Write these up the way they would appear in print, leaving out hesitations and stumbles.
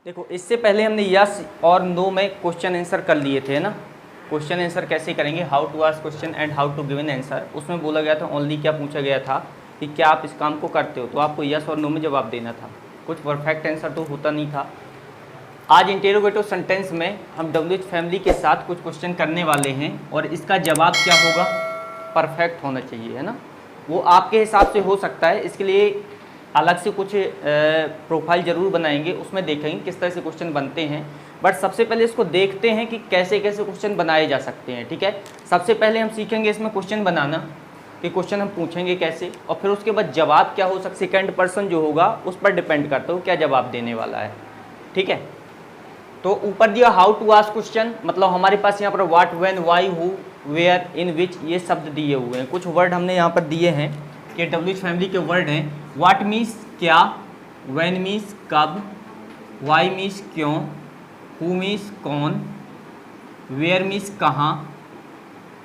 देखो, इससे पहले हमने यस और नो में क्वेश्चन आंसर कर लिए थे ना। क्वेश्चन आंसर कैसे करेंगे, how to ask question and how to give an answer. उसमें बोला गया था ओनली, क्या पूछा गया था कि क्या आप इस काम को करते हो, तो आपको यस और नो में जवाब देना था। कुछ परफेक्ट आंसर तो होता नहीं था। आज इंटेरोगेटिव सेंटेंस में हम WH फैमिली के साथ कुछ क्वेश्चन करने वाले हैं और इसका जवाब क्या होगा, परफेक्ट होना चाहिए, है ना। वो आपके हिसाब से हो सकता है, इसके लिए अलग से कुछ प्रोफाइल ज़रूर बनाएंगे, उसमें देखेंगे किस तरह से क्वेश्चन बनते हैं। बट सबसे पहले इसको देखते हैं कि कैसे कैसे क्वेश्चन बनाए जा सकते हैं, ठीक है। सबसे पहले हम सीखेंगे इसमें क्वेश्चन बनाना, कि क्वेश्चन हम पूछेंगे कैसे, और फिर उसके बाद जवाब क्या हो सकता है, सेकेंड पर्सन जो होगा उस पर डिपेंड करता हो क्या जवाब देने वाला है, ठीक है। तो ऊपर दिया हाउ टू आस्क क्वेश्चन, मतलब हमारे पास यहाँ पर what, when, why, who, where, in which, ये शब्द दिए हुए हैं। कुछ वर्ड हमने यहाँ पर दिए हैं कि WH फैमिली के वर्ड हैं। व्हाट मीन्स क्या, व्हेन मीन्स कब, व्हाई मीन्स क्यों, हु मीन्स कौन, वेयर मीन्स कहाँ,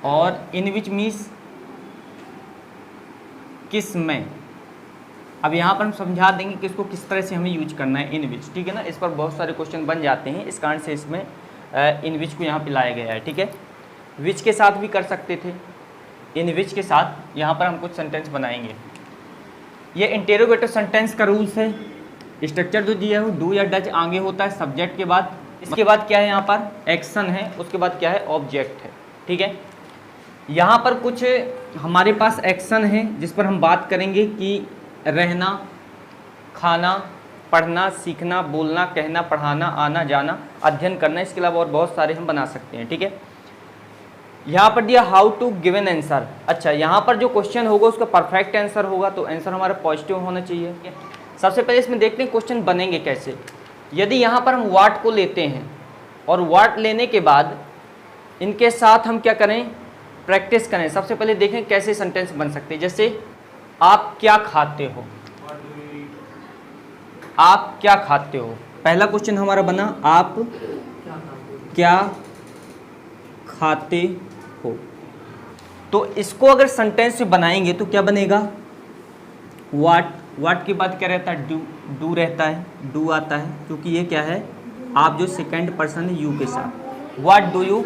और इन विच मीन्स किस में। अब यहाँ पर हम समझा देंगे कि इसको किस तरह से हमें यूज करना है, इन विच, ठीक है ना। इस पर बहुत सारे क्वेश्चन बन जाते हैं, इस कारण से इसमें इन विच को यहाँ पे लाया गया है, ठीक है। विच के साथ भी कर सकते थे, इन विच के साथ यहाँ पर हम कुछ सेंटेंस बनाएंगे। ये इंटेरोगेटिव सेंटेंस का रूल्स है। स्ट्रक्चर जो दिया है डू या डज आगे होता है सब्जेक्ट के बाद, इसके बाद क्या है, यहाँ पर एक्शन है, उसके बाद क्या है, ऑब्जेक्ट है, ठीक है। यहाँ पर कुछ हमारे पास एक्शन है जिस पर हम बात करेंगे कि रहना, खाना, पढ़ना, सीखना, बोलना, कहना, पढ़ाना, आना जाना, अध्ययन करना। इसके अलावा और बहुत सारे हम बना सकते हैं, ठीक है। यहाँ पर दिया how to give an answer. अच्छा, यहाँ पर जो क्वेश्चन होगा उसका परफेक्ट आंसर होगा, तो आंसर हमारा पॉजिटिव होना चाहिए। सबसे पहले इसमें देखते हैं क्वेश्चन बनेंगे कैसे। यदि यहाँ पर हम व्हाट को लेते हैं और व्हाट लेने के बाद इनके साथ हम क्या करें, प्रैक्टिस करें। सबसे पहले देखें कैसे सेंटेंस बन सकते हैं। जैसे आप क्या खाते हो, आप क्या खाते हो, पहला क्वेश्चन हमारा बना आप क्या खाते हो। तो इसको अगर सेंटेंस से बनाएंगे तो क्या बनेगा, व्हाट, व्हाट के बाद क्या रहता है, डू, डू रहता है, डू आता है, क्योंकि ये क्या है, आप जो सेकंड पर्सन है यू के साथ। What do you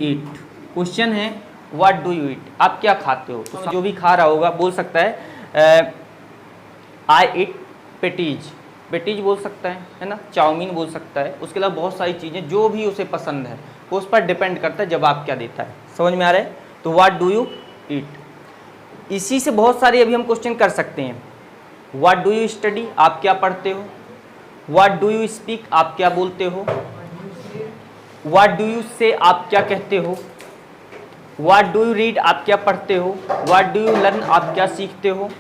eat, question है व्हाट डू यू ईट, आप क्या खाते हो। तो जो भी खा रहा होगा बोल सकता है आई ईट पेटीज, पेटीज बोल सकता है ना, चाउमीन बोल सकता है। उसके अलावा बहुत सारी चीज़ें जो भी उसे पसंद है उस पर डिपेंड करता है जवाब क्या देता है। समझ में आ रहा है। तो व्हाट डू यू ईट। इसी से बहुत सारे अभी हम क्वेश्चन कर सकते हैं। व्हाट डू यू स्टडी, आप क्या पढ़ते हो। व्हाट डू यू स्पीक, आप क्या बोलते हो। व्हाट डू यू से, आप क्या कहते हो। व्हाट डू यू रीड, आप क्या पढ़ते हो। व्हाट डू यू लर्न, आप क्या सीखते हो।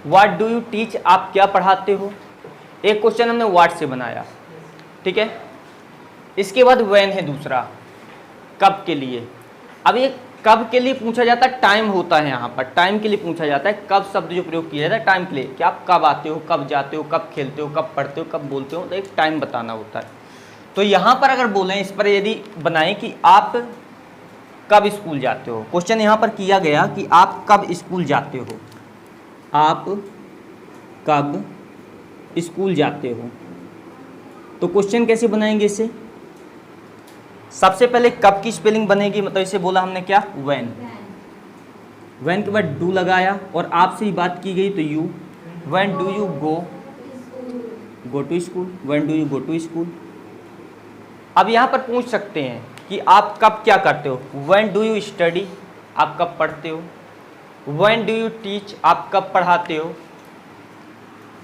व्हाट डू यू टीच, आप क्या पढ़ाते हो। एक क्वेश्चन हमने व्हाट से बनाया, ठीक है। इसके बाद व्हेन है दूसरा, कब के लिए। अब ये कब के लिए पूछा जाता है, टाइम होता है यहाँ पर, टाइम के लिए पूछा जाता है। कब शब्द जो प्रयोग किया जाता है टाइम के लिए, कि आप कब आते हो, कब जाते हो, कब खेलते हो, कब पढ़ते हो, कब बोलते हो, तो एक टाइम बताना होता है। तो यहाँ पर अगर बोलें, इस पर यदि बनाएं कि आप कब स्कूल जाते हो, क्वेश्चन यहाँ पर किया गया कि आप कब स्कूल जाते हो, आप कब स्कूल जाते हो। तो क्वेश्चन कैसे बनाएंगे इसे, सबसे पहले कब की स्पेलिंग बनेगी, मतलब इसे बोला हमने क्या, व्हेन। व्हेन के बाद डू लगाया और आपसे ही बात की गई तो you. When do you go to school, when do you go to school. अब यहाँ पर पूछ सकते हैं कि आप कब क्या करते हो। व्हेन डू यू स्टडी, आप कब पढ़ते हो। व्हेन डू यू टीच, आप कब पढ़ाते हो।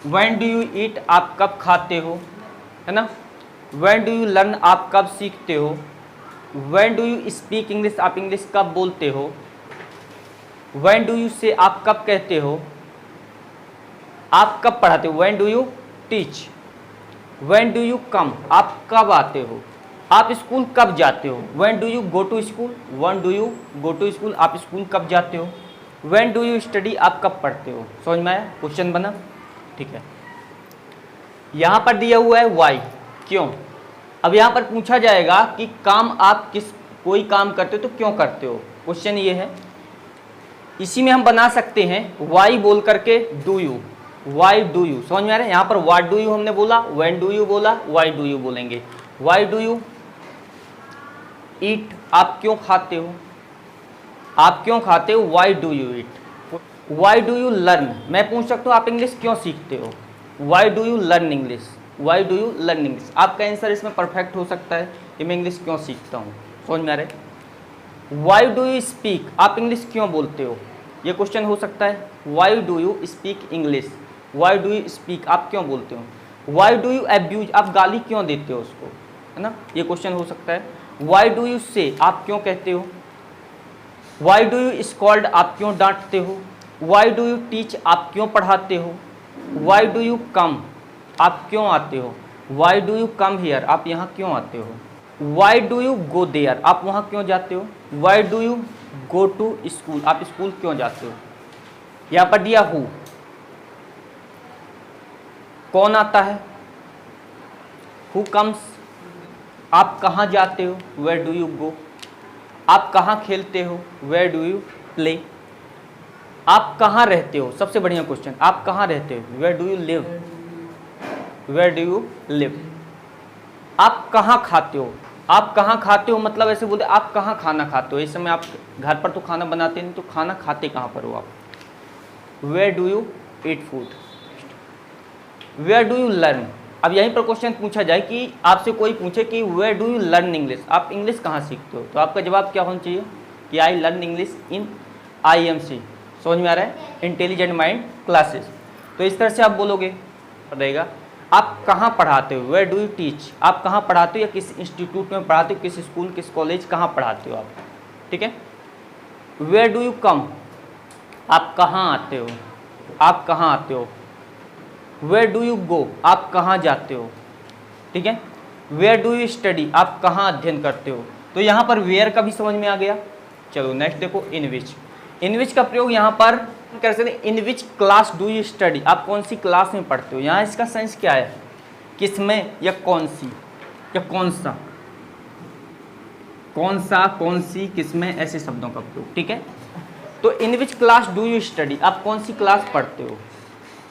व्हेन डू यू ईट, आप कब खाते हो, है ना। व्हेन डू यू लर्न, आप कब सीखते हो। When do you speak English, आप इंग्लिश कब बोलते हो। व्हेन डू यू से, आप कब कहते हो। आप कब पढ़ाते हो, when do you teach. When do you come, आप कब आते हो। आप स्कूल कब जाते हो, when do you go to school. When do you go to school, आप स्कूल कब जाते हो। व्हेन डू यू स्टडी, आप कब पढ़ते हो। समझ में आया, क्वेश्चन बना, ठीक है। यहाँ पर दिया हुआ है वाई, क्यों। अब यहाँ पर पूछा जाएगा कि काम आप कोई काम करते हो तो क्यों करते हो। क्वेश्चन ये है इसी में हम बना सकते हैं वाई बोल करके do you, Y do you, समझ में आ रहा है। यहाँ पर व्हाट डू यू हमने बोला, व्हेन डू यू बोला, वाई डू यू बोलेंगे। वाई डू यू ईट, आप क्यों खाते हो, आप क्यों खाते हो, why do you eat. Y do you learn, मैं पूछ सकता हूँ आप इंग्लिश क्यों सीखते हो, why do you learn English, Y do you learn English. आपका आंसर इसमें परफेक्ट हो सकता है कि मैं इंग्लिश क्यों सीखता हूँ, समझ में आ रहा है। वाई डू यू स्पीक, आप इंग्लिश क्यों बोलते हो, ये क्वेश्चन हो सकता है। Y do you speak English, Y do you speak, आप क्यों बोलते हो। वाई डू यू अब्यूज, आप गाली क्यों देते हो उसको, है ना, ये क्वेश्चन हो सकता है। वाई डू यू से, आप क्यों कहते हो। वाई डू यू स्कॉल्ड, आप क्यों डांटते हो। वाई डू यू टीच, आप क्यों पढ़ाते हो। वाई डू यू कम, आप क्यों आते हो। Why do you come here, आप यहाँ क्यों आते हो। Why do you go there, आप वहाँ क्यों जाते हो। Why do you go to school, आप स्कूल क्यों जाते हो। यहाँ पर दिया हु, कौन आता है, हु कम्स, आप कहाँ जाते हो, वेयर डू यू गो। आप कहाँ खेलते हो, वेयर डू यू प्ले। आप कहाँ रहते हो, सबसे बढ़िया क्वेश्चन, आप कहाँ रहते हो, where do you live, where do you live. आप कहाँ खाते हो, आप कहाँ खाते हो मतलब ऐसे बोलते आप कहाँ खाना खाते हो, इस समय आप घर पर तो खाना बनाते नहीं, तो खाना खाते कहाँ पर हो आप। Where do you eat food. Where do you learn, अब यहीं पर क्वेश्चन पूछा जाए कि आपसे कोई पूछे कि where do you learn English, आप इंग्लिश कहाँ सीखते हो, तो आपका जवाब क्या होना चाहिए कि I learn English in IMC, समझ में आ रहा है, इंटेलिजेंट माइंड क्लासेस। तो इस तरह से आप बोलोगे रहेगा। आप कहाँ पढ़ाते हो, वेयर डू यू टीच, आप कहाँ पढ़ाते हो या किस इंस्टीट्यूट में पढ़ाते हो, किस स्कूल किस कॉलेज कहाँ पढ़ाते हो आप, ठीक है। वेयर डू यू कम, आप कहाँ आते हो, आप कहाँ आते हो। वेयर डू यू गो, आप कहाँ जाते हो, ठीक है। वेयर डू यू स्टडी, आप कहाँ अध्ययन करते हो। तो यहाँ पर वेयर का भी समझ में आ गया। चलो नेक्स्ट देखो इन विच। इन विच का प्रयोग यहाँ पर कर सकते हैं, in which class do you study, आप कौन सी क्लास में पढ़ते हो। यहाँ इसका सेंस क्या है, किस में या कौन सी या कौन सा, कौन सा कौन सी किस में, ऐसे शब्दों का प्रयोग, ठीक है। तो in which class do you study, आप कौन सी क्लास पढ़ते हो।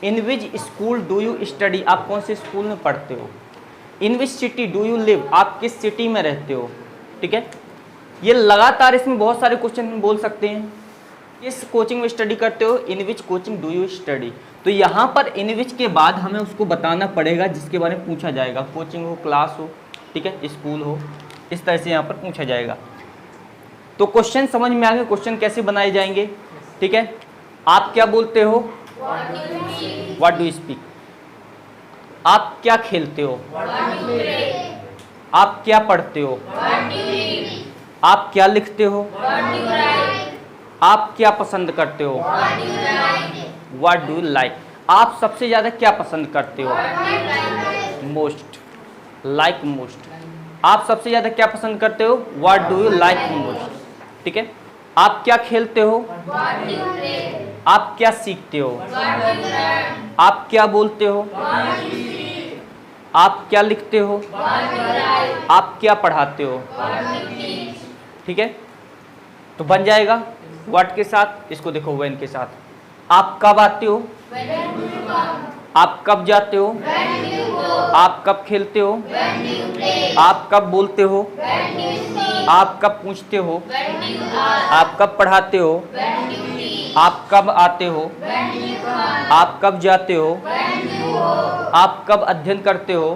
In which school do you study, आप कौन से स्कूल में पढ़ते हो। In which city do you live, आप किस सिटी में रहते हो, ठीक है। ये लगातार इसमें बहुत सारे क्वेश्चन बोल सकते हैं। किस कोचिंग में स्टडी करते हो, in which coaching do you study. तो यहाँ पर इन विच के बाद हमें उसको बताना पड़ेगा जिसके बारे में पूछा जाएगा, कोचिंग हो, क्लास हो, ठीक है, स्कूल हो, इस तरह से यहाँ पर पूछा जाएगा। तो क्वेश्चन समझ में आ गए, क्वेश्चन कैसे बनाए जाएंगे, ठीक है। आप क्या बोलते हो, व्हाट डू यू स्पीक। आप क्या खेलते हो, आप क्या पढ़ते हो, आप क्या लिखते हो, आप क्या पसंद करते हो, व्हाट डू यू लाइक। आप सबसे ज़्यादा क्या पसंद करते हो, मोस्ट, लाइक मोस्ट। आप सबसे ज़्यादा क्या पसंद करते हो, what do you like most, ठीक है। आप क्या खेलते हो, आप क्या सीखते हो, आप क्या बोलते हो, आप क्या लिखते हो, आप क्या पढ़ाते हो, ठीक है। तो बन जाएगा व्हाट के साथ, इसको देखो व्हेन के साथ। आप कब आते हो, आप कब जाते हो, आप कब खेलते हो, आप कब बोलते हो, आप कब पूछते हो, आप कब पढ़ाते हो, आप कब आते हो, आप कब जाते हो, आप कब अध्ययन करते हो,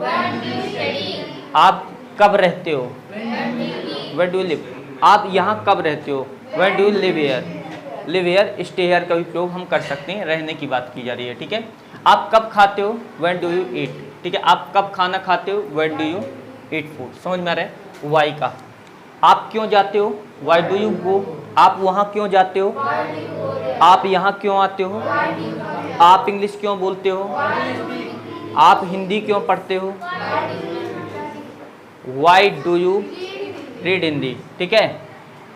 आप कब रहते हो, वेयर डू यू लिव। आप यहाँ कब रहते हो, where do you live here. Live here, stay here का भी प्रयोग हम कर सकते हैं, रहने की बात की जा रही है, ठीक है। आप कब खाते हो, व्हेन डू यू ईट, ठीक है। आप कब खाना खाते हो, when do you eat food, समझ में आ रहा है। वाई का, आप क्यों जाते हो, वाई डू यू गो। आप वहाँ क्यों जाते हो, आप यहाँ क्यों आते हो, आप इंग्लिश क्यों बोलते हो, आप हिंदी क्यों पढ़ते हो, why do you read Hindi, ठीक है।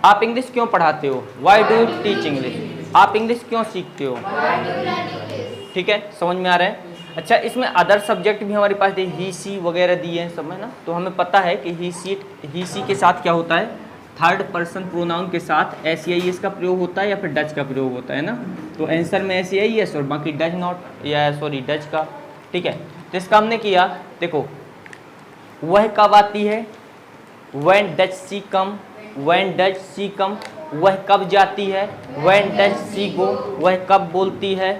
आप इंग्लिश क्यों पढ़ाते हो, why do you teach English. आप इंग्लिश क्यों सीखते हो, ठीक है, समझ में आ रहा है। अच्छा, इसमें अदर सब्जेक्ट भी हमारे पास ही सी वगैरह दिए हैं सब, है ना। तो हमें पता है कि ही सी के साथ क्या होता है, थर्ड पर्सन प्रोनाउन के साथ एस का प्रयोग होता है या फिर डज का प्रयोग होता है ना। तो आंसर में एस और बाकी डज नॉट या सॉरी डज का। ठीक है, तो इसका हमने किया। देखो वह कब आती है, when does she come, when does she come. वह कब जाती है, व्हेन डज सी गो। वह कब बोलती है,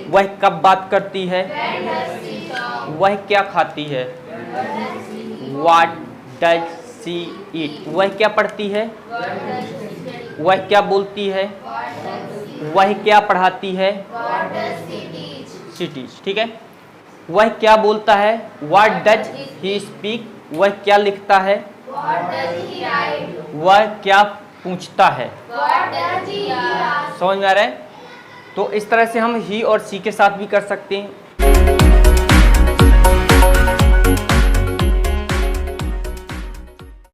वह कब बात करती है, वह क्या खाती है, व्हाट डज सी ईट। वह क्या पढ़ती है, वह क्या बोलती है, वह क्या पढ़ाती है, सी टीच। ठीक है, वह क्या बोलता है, व्हाट डज ही स्पीक। वह क्या लिखता है, वह क्या पूछता है। समझ में आ रहा है। तो इस तरह से हम ही और सी के साथ भी कर सकते हैं।